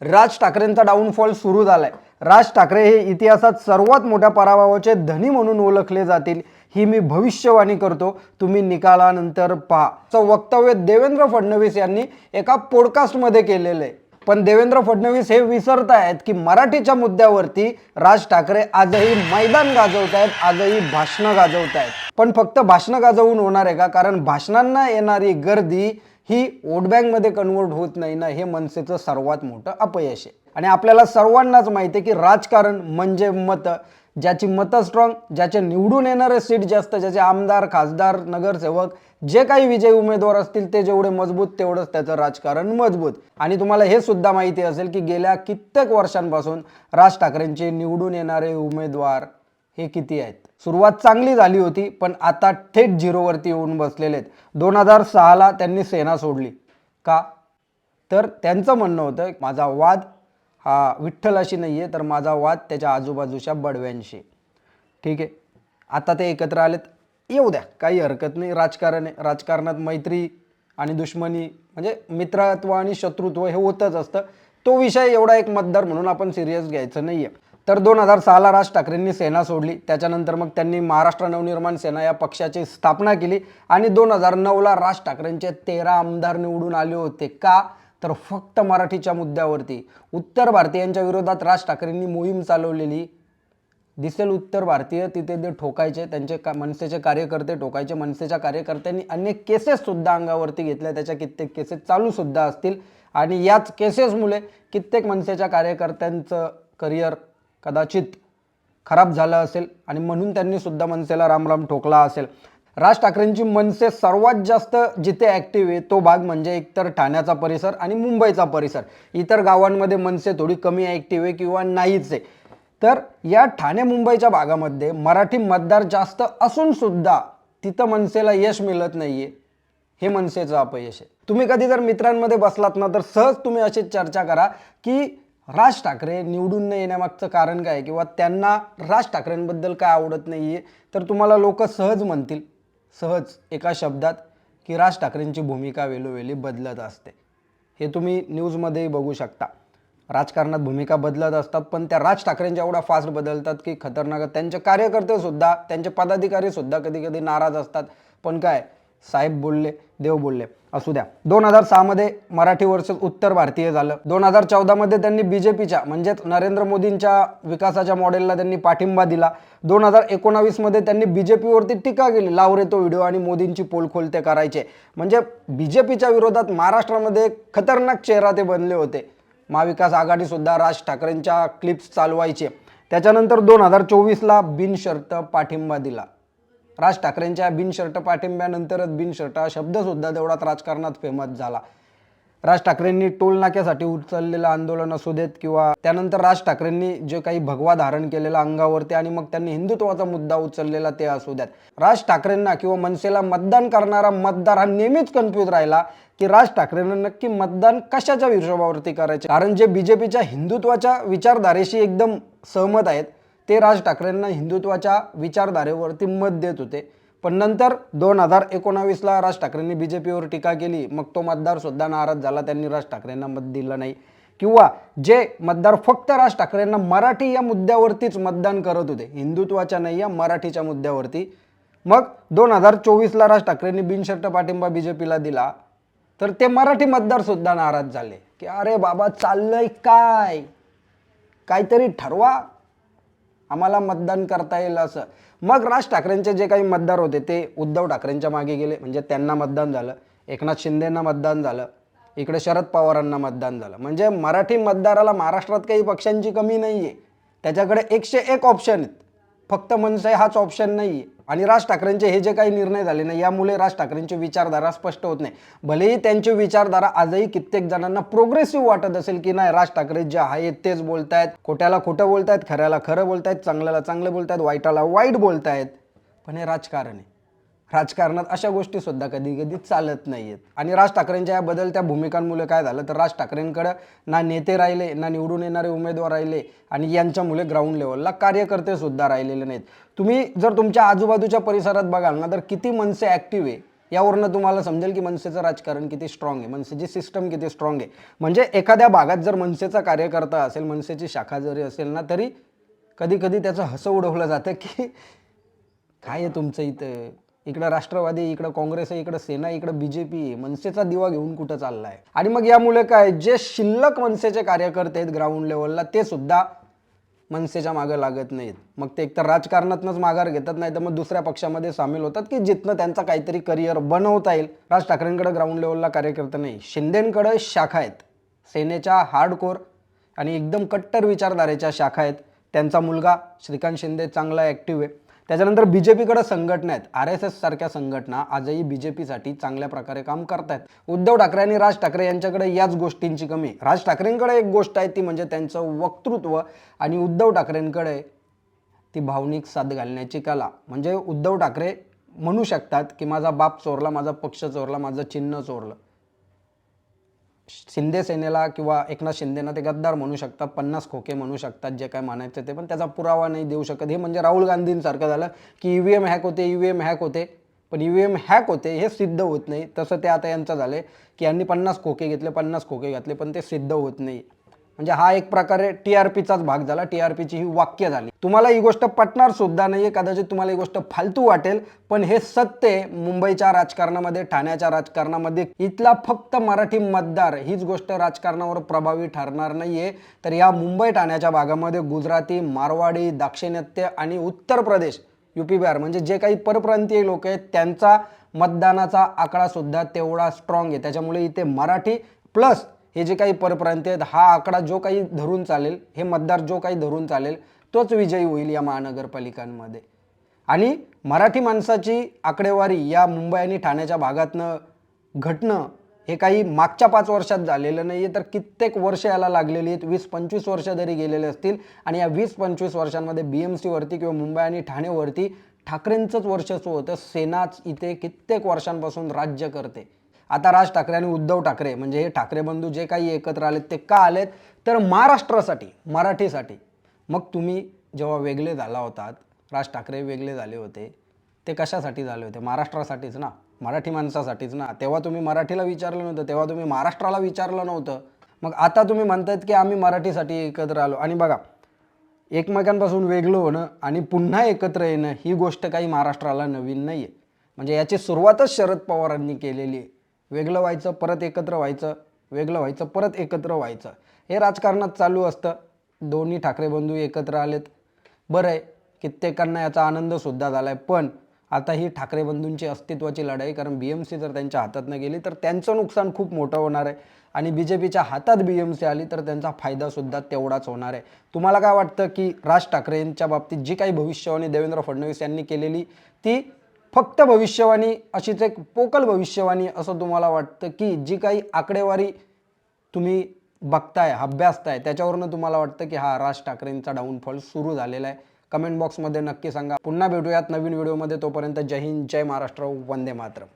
राज ठाकरेंचा downfall सुरू झालाय। राज ठाकरे हे इतिहासात सर्वात मोठ्या पराभवाचे धनी म्हणून ओळखले जातील, ही मी भविष्यवाणी करतो। तुम्ही निकालानंतर पहा। असं वक्तव्य देवेंद्र फडणवीस यांनी एका पॉडकास्टमध्ये केलेलं आहे। पण देवेंद्र फडणवीस हे विसरत आहेत की मराठीच्या मुद्द्यावरती राज ठाकरे आजही मैदान गाजवत आहेत, आजही भाषणं गाजवत आहेत। पण फक्त भाषणं गाजवून होणार आहे का? कारण भाषणांना येणारी गर्दी ही वोट बँकमध्ये कन्वर्ट होत नाही ना, हे मनसेचं सर्वात मोठं अपयश आहे। आणि आपल्याला सर्वांनाच माहिती आहे की राजकारण म्हणजे मतं, ज्याची मतं स्ट्रॉंग, ज्याचे निवडून येणारे सीट जास्त, ज्याचे आमदार, खासदार, नगरसेवक जे काही विजयी उमेदवार असतील ते जेवढे मजबूत तेवढंच त्याचं राजकारण मजबूत। आणि तुम्हाला हे सुद्धा माहिती असेल की गेल्या कित्येक वर्षांपासून राज ठाकरेंचे निवडून येणारे उमेदवार हे किती आहेत। सुरुवात चांगली झाली होती, पण आता थेट झिरोवरती येऊन बसलेले आहेत। 2006ला त्यांनी सेना सोडली का? तर त्यांचं म्हणणं होतं माझा वाद हा विठ्ठलाशी नाही आहे, तर माझा वाद त्याच्या आजूबाजूच्या बडव्यांशी। ठीक आहे, आता ते एकत्र आलेत, येऊ द्या, काही हरकत नाही। राजकारण आहे, राजकारणात मैत्री आणि दुश्मनी म्हणजे मित्रत्व आणि शत्रुत्व हे होतच असतं। तो विषय एवढा एक मतदार म्हणून आपण सिरियस घ्यायचं नाही आहे। तर 2006ला राज ठाकरेंनी सेना सोडली, त्याच्यानंतर मग त्यांनी महाराष्ट्र नवनिर्माण सेना या पक्षाची स्थापना केली आणि 2009ला राज ठाकरेंचे 13 आमदार निवडून आले होते का? तर फक्त मराठीच्या मुद्द्यावरती। उत्तर भारतीयांच्या विरोधात राज ठाकरेंनी मोहीम चालवलेली दिसेल उत्तर भारतीय तिथे ते ठोकायचे, त्यांचे मनसेचे कार्यकर्ते ठोकायचे। मनसेच्या कार्यकर्त्यांनी अनेक केसेस सुद्धा अंगावरती घेतल्या, त्याच्या कित्येक केसेस चालू सुद्धा असतील आणि याच केसेसमुळे कित्येक मनसेच्या कार्यकर्त्यांचं करिअर कदाचित खराब झालं असेल आणि म्हणून त्यांनी सुद्धा मनसेला रामराम ठोकला असेल। राज ठाकरेंची मनसे सर्वात जास्त जिथे ॲक्टिव्ह आहे तो भाग म्हणजे एकतर ठाण्याचा परिसर आणि मुंबईचा परिसर। इतर गावांमध्ये मनसे थोडी कमी ॲक्टिव्ह आहे किंवा नाहीच आहे। तर या ठाणे मुंबईच्या भागामध्ये मराठी मतदार जास्त असून सुद्धा तिथं मनसेला यश मिळत नाहीये, हे मनसेचं अपयश आहे। तुम्ही कधी जर मित्रांमध्ये बसलात ना, तर सहज तुम्ही अशीच चर्चा करा की राज ठाकरे निवडून न येण्यामागचं कारण काय, किंवा त्यांना राज ठाकरेंबद्दल काय आवडत नाहीये, तर तुम्हाला लोक सहज म्हणतील, सहज एका शब्दात, की राज ठाकरेंची भूमिका वेळोवेळी बदलत असते। हे तुम्ही न्यूजमध्येही बघू शकता। राजकारणात भूमिका बदलत असतात, पण त्या राज ठाकरेंच्या एवढा फास्ट बदलतात की खतरनाक। त्यांचे कार्यकर्ते सुद्धा, त्यांचे पदाधिकारी सुद्धा कधी कधी नाराज असतात, पण काय, साहेब बोलले देव बोलले, असू द्या। 2006मध्ये मराठी वर्सेस उत्तर भारतीय झालं। 2014मध्ये त्यांनी बीजेपीच्या म्हणजेच नरेंद्र मोदींच्या विकासाच्या मॉडेलला त्यांनी पाठिंबा दिला। 2019मध्ये त्यांनी बीजेपीवरती टीका केली, लावरे तो व्हिडिओ आणि मोदींची पोलखोल ते करायचे। म्हणजे बीजेपीच्या विरोधात महाराष्ट्रामध्ये खतरनाक चेहरा ते बनले होते। महाविकास आघाडी सुद्धा राज ठाकरेंच्या क्लिप्स चालवायचे। त्याच्यानंतर 2024ला बिनशर्त पाठिंबा दिला। राज ठाकरेंच्या बिनशर्त पाठिंब्यानंतरच बिनशर्त हा शब्द सुद्धा तेवढाच राजकारणात फेमस झाला। राज ठाकरेंनी टोल नाक्यासाठी उचललेलं आंदोलन असू देत, किंवा त्यानंतर राज ठाकरेंनी जे काही भगवा धारण केलेलं अंगावरती आणि मग त्यांनी हिंदुत्वाचा मुद्दा उचललेला ते असू द्यात, राज ठाकरेंना किंवा मनसेला मतदान करणारा मतदार हा नेहमीच कन्फ्यूज राहिला की राज ठाकरेंना नक्की मतदान कशाच्या हिशोबावरती करायचे। कारण जे बीजेपीच्या हिंदुत्वाच्या विचारधारेशी एकदम सहमत आहेत ते राज ठाकरेंना हिंदुत्वाच्या विचारधारेवरती मत देत होते। पण नंतर 2019ला राज ठाकरेंनी बीजेपीवर टीका केली, मग तो मतदार सुद्धा नाराज झाला, त्यांनी राज ठाकरेंना मत दिलं नाही। किंवा जे मतदार फक्त राज ठाकरेंना मराठी या मुद्द्यावरतीच मतदान करत होते, हिंदुत्वाच्या नाही या मराठीच्या मुद्द्यावरती, मग 2024ला राज ठाकरेंनी बिनशर्त पाठिंबा बीजेपीला दिला, तर ते मराठी मतदार सुद्धा नाराज झाले की अरे बाबा चाललंय काय, काहीतरी ठरवा, आम्हाला मतदान करता येईल असं। मग राज ठाकरेंचे जे काही मतदार होते ते उद्धव ठाकरेंच्या मागे गेले, म्हणजे त्यांना मतदान झालं। एकनाथ शिंदेंना मतदान झालं, इकडे शरद पवारांना मतदान झालं। म्हणजे मराठी मतदाराला महाराष्ट्रात काही पक्षांची कमी नाही आहे, त्याच्याकडे 101 ऑप्शन आहेत, फक्त मनसे हाच ऑप्शन नाही आहे। आणि राज ठाकरेंचे हे जे काही निर्णय झाले ना, यामुळे राज ठाकरेंची विचारधारा स्पष्ट होत नाही। भलेही त्यांची विचारधारा आजही कित्येक जणांना प्रोग्रेसिव्ह वाटत असेल की नाही, राज ठाकरे जे आहेत तेच बोलतायत, खोट्याला खोटं बोलतायत, खऱ्याला खरं बोलतायत, चांगल्याला चांगलं बोलतायत, वाईटाला वाईट बोलतायत, पण हे राजकारण आहे। राजकारणात अशा गोष्टी सुद्धा कधी कधी चालत नाहीयेत। आणि राज ठाकरेंच्या या बदलत्या भूमिकांमुळे काय झालं, तर राज ठाकरेंकडे ना नेते राहिले, ना निवडून येणारे उमेदवार राहिले, आणि यांच्यामुळे ग्राउंड लेवलला कार्यकर्ते सुद्धा राहिलेले नाहीत। तुम्ही जर तुमच्या आजूबाजूच्या परिसरात बघाल ना, तर किती मनसे ॲक्टिव्ह आहे यावरनं तुम्हाला समजेल की मनसेचं राजकारण किती स्ट्रॉंग आहे, मनसेची सिस्टम किती स्ट्रॉंग आहे. म्हणजे एखाद्या भागात जर मनसेचा कार्यकर्ता असेल, मनसेची शाखा जरी असेल ना, तरी कधी कधी त्याचं हसं उडवलं जातं की काय आहे तुमचं इथं, इकडं राष्ट्रवादी, इकडं काँग्रेस आहे, इकडं सेना, इकडं बीजेपी आहे, मनसेचा दिवा घेऊन कुठं चाललाय. आणि मग यामुळे काय, जे शिल्लक मनसेचे कार्यकर्ते आहेत ग्राउंड लेवलला ते सुद्धा मनसेच्या मागं लागत नाहीत. मग ते एकतर राजकारणातनंच माघार घेतात, नाही तर मग दुसऱ्या पक्षामध्ये सामील होतात की जिथनं त्यांचा काहीतरी करिअर बनवता येईल. राज ठाकरेंकडे ग्राउंड लेवलला कार्यकर्ते नाही, शिंदेंकडे शाखा आहेत, सेनेच्या हार्डकोर आणि एकदम कट्टर विचारधारेच्या शाखा आहेत. त्यांचा मुलगा श्रीकांत शिंदे चांगला ॲक्टिव्ह आहे. त्याच्यानंतर बीजेपीकडे संघटना आहेत, RSS सारख्या संघटना आजही बीजेपीसाठी चांगल्या प्रकारे काम करतायत. उद्धव ठाकरे आणि राज ठाकरे यांच्याकडे याच गोष्टींची कमी आहे. राज ठाकरेंकडे एक गोष्ट आहे ती म्हणजे त्यांचं वक्तृत्व, आणि उद्धव ठाकरेंकडे ती भावनिक साथ घालण्याची कला. म्हणजे उद्धव ठाकरे म्हणू शकतात की माझा बाप चोरला, माझा पक्ष चोरला, माझं चिन्ह चोरलं. शिंदे सेनेला किंवा एकनाथ शिंदेना ते गद्दार म्हणू शकतात, 50 खोके म्हणू शकतात, जे काय म्हणायचं ते, पण त्याचा पुरावा नाही देऊ शकत. हे म्हणजे राहुल गांधींसारखं झालं की EVM हॅक होते, EVM हॅक होते, पण EVM हॅक होते हे सिद्ध होत नाही. तसं ते आता यांचं झालं की यांनी 50 खोके घेतले, 50 खोके घातले, पण ते सिद्ध होत नाही. म्हणजे हा एक प्रकारे TRPचाच भाग झाला, TRPची ही वाक्य झाली. तुम्हाला ही गोष्ट पटणार सुद्धा नाहीये, कदाचित तुम्हाला ही गोष्ट फालतू वाटेल, पण हे सत्य आहे. मुंबईच्या राजकारणामध्ये, ठाण्याच्या राजकारणामध्ये इथला फक्त मराठी मतदार हीच गोष्ट राजकारणावर प्रभावी ठरणार नाहीये. तर या मुंबई ठाण्याच्या भागामध्ये गुजराती, मारवाडी, दाक्षिणात्य आणि उत्तर प्रदेश, UP बिहार म्हणजे जे काही परप्रांतीय लोक आहेत त्यांचा मतदानाचा आकडा सुद्धा तेवढा स्ट्रॉंग आहे. त्याच्यामुळे इथे मराठी प्लस हे जे काही परप्रांतीय आहेत, हा आकडा जो काही धरून चालेल, हे मतदार जो काही धरून चालेल, तोच विजयी होईल या महानगरपालिकांमध्ये. आणि मराठी माणसाची आकडेवारी या मुंबई आणि ठाण्याच्या भागातनं घटणं हे काही मागच्या 5 वर्षात झालेलं नाही आहे, तर कित्येक वर्ष याला लागलेली आहेत. 20-25 वर्ष जरी गेलेले असतील, आणि या 20-25 वर्षांमध्ये BMCवरती किंवा मुंबई आणि ठाणेवरती ठाकरेंचंच वर्चस्व होतं. सेनाच इथे कित्येक वर्षांपासून राज्य करते. आता राज ठाकरे आणि उद्धव ठाकरे म्हणजे हे ठाकरे बंधू जे काही एकत्र आलेत ते का आलेत, तर महाराष्ट्रासाठी, मराठीसाठी. मग तुम्ही जेव्हा वेगळे झाला होतात, राज ठाकरे वेगळे झाले होते, ते कशासाठी झाले होते? महाराष्ट्रासाठीच ना, मराठी माणसासाठीच ना. तेव्हा तुम्ही मराठीला विचारलं नव्हतं, तेव्हा तुम्ही महाराष्ट्राला विचारलं नव्हतं. मग आता तुम्ही म्हणतायत की आम्ही मराठीसाठी एकत्र आलो. आणि बघा, एकमेकांपासून वेगळं होणं आणि पुन्हा एकत्र येणं ही गोष्ट काही महाराष्ट्राला नवीन नाही आहे. म्हणजे याची सुरुवातच शरद पवारांनी केलेली आहे. वेगळं व्हायचं, परत एकत्र व्हायचं, वेगळं व्हायचं, परत एकत्र व्हायचं, हे राजकारणात चालू असतं. दोन्ही ठाकरे बंधू एकत्र आलेत, बरं आहे, कित्येकांना याचा आनंदसुद्धा झाला आहे. पण आता ही ठाकरे बंधूंची अस्तित्वाची लढाई, कारण BMC जर त्यांच्या हातातनं गेली तर त्यांचं नुकसान खूप मोठं होणार आहे, आणि BJPच्या हातात BMC आली तर त्यांचा फायदासुद्धा तेवढाच होणार आहे. तुम्हाला काय वाटतं की राज ठाकरेंच्या बाबतीत जी काही भविष्यवाणी देवेंद्र फडणवीस यांनी केलेली ती फक्त भविष्यवाणी, अशीच एक पोकळ भविष्यवाणी असं तुम्हाला वाटतं, की जी काही आकडेवारी तुम्ही बघताय, अभ्यासताय, त्याच्यावरून तुम्हाला वाटतं की हा राज ठाकरेंचा डाऊनफॉल सुरू झालेला आहे? कमेंट बॉक्समध्ये नक्की सांगा. पुन्हा भेटूयात नवीन व्हिडिओमध्ये. तोपर्यंत जय हिंद, जय महाराष्ट्र, वंदे मातरम.